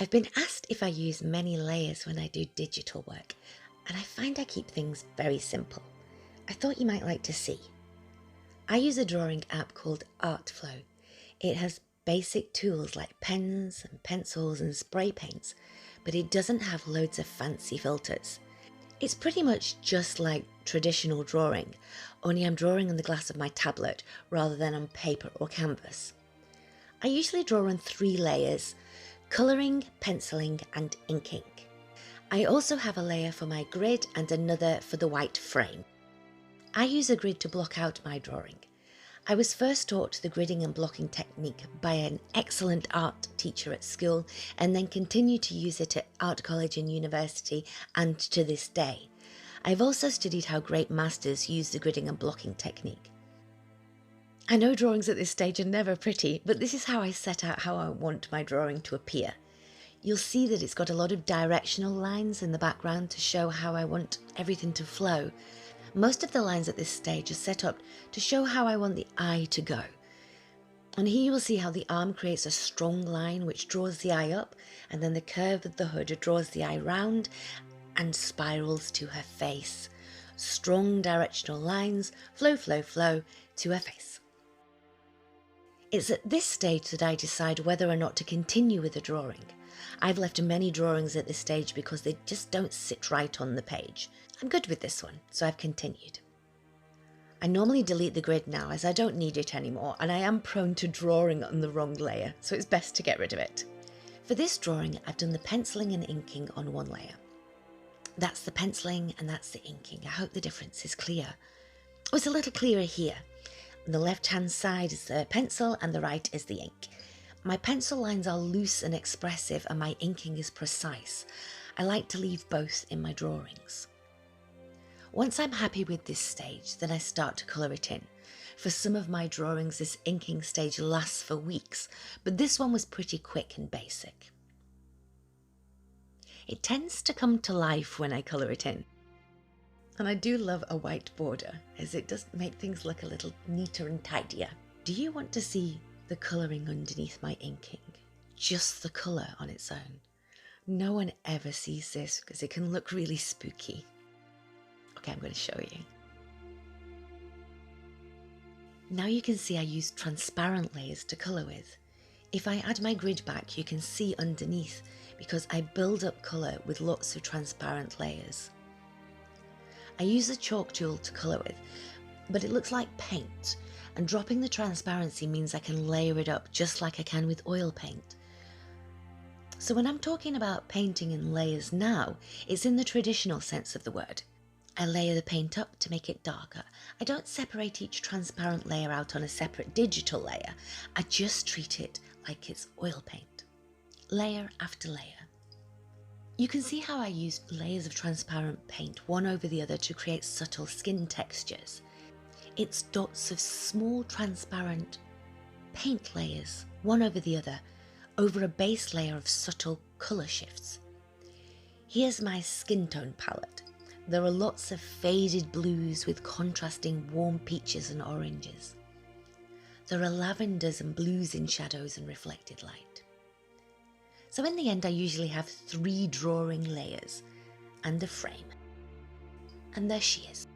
I've been asked if I use many layers when I do digital work, and I find I keep things very simple. I thought you might like to see. I use a drawing app called Artflow. It has basic tools like pens and pencils and spray paints, but it doesn't have loads of fancy filters. It's pretty much just like traditional drawing, only I'm drawing on the glass of my tablet rather than on paper or canvas. I usually draw on 3 layers: colouring, penciling and inking. I also have a layer for my grid and another for the white frame. I use a grid to block out my drawing. I was first taught the gridding and blocking technique by an excellent art teacher at school, and then continue to use it at art college and university and to this day. I've also studied how great masters use the gridding and blocking technique. I know drawings at this stage are never pretty, but this is how I set out how I want my drawing to appear. You'll see that it's got a lot of directional lines in the background to show how I want everything to flow. Most of the lines at this stage are set up to show how I want the eye to go. And here you will see how the arm creates a strong line which draws the eye up, and then the curve of the hood draws the eye round and spirals to her face. Strong directional lines, flow, flow, flow to her face. It's at this stage that I decide whether or not to continue with the drawing. I've left many drawings at this stage because they just don't sit right on the page. I'm good with this one, so I've continued. I normally delete the grid now as I don't need it anymore, and I am prone to drawing on the wrong layer, so it's best to get rid of it. For this drawing, I've done the penciling and inking on 1 layer. That's the penciling and that's the inking. I hope the difference is clear. Oh, it's a little clearer here. On the left-hand side is the pencil and the right is the ink. My pencil lines are loose and expressive, and my inking is precise. I like to leave both in my drawings. Once I'm happy with this stage, then I start to colour it in. For some of my drawings, this inking stage lasts for weeks, but this one was pretty quick and basic. It tends to come to life when I colour it in. And I do love a white border, as it does make things look a little neater and tidier. Do you want to see the colouring underneath my inking? Just the colour on its own. No one ever sees this because it can look really spooky. Okay, I'm going to show you. Now you can see I used transparent layers to colour with. If I add my grid back, you can see underneath because I build up colour with lots of transparent layers. I use a chalk tool to colour with, but it looks like paint, and dropping the transparency means I can layer it up just like I can with oil paint. So when I'm talking about painting in layers now, it's in the traditional sense of the word. I layer the paint up to make it darker. I don't separate each transparent layer out on a separate digital layer. I just treat it like it's oil paint, layer after layer. You can see how I used layers of transparent paint one over the other to create subtle skin textures. It's dots of small transparent paint layers, one over the other, over a base layer of subtle colour shifts. Here's my skin tone palette. There are lots of faded blues with contrasting warm peaches and oranges. There are lavenders and blues in shadows and reflected light. So in the end, I usually have 3 drawing layers and a frame. And there she is.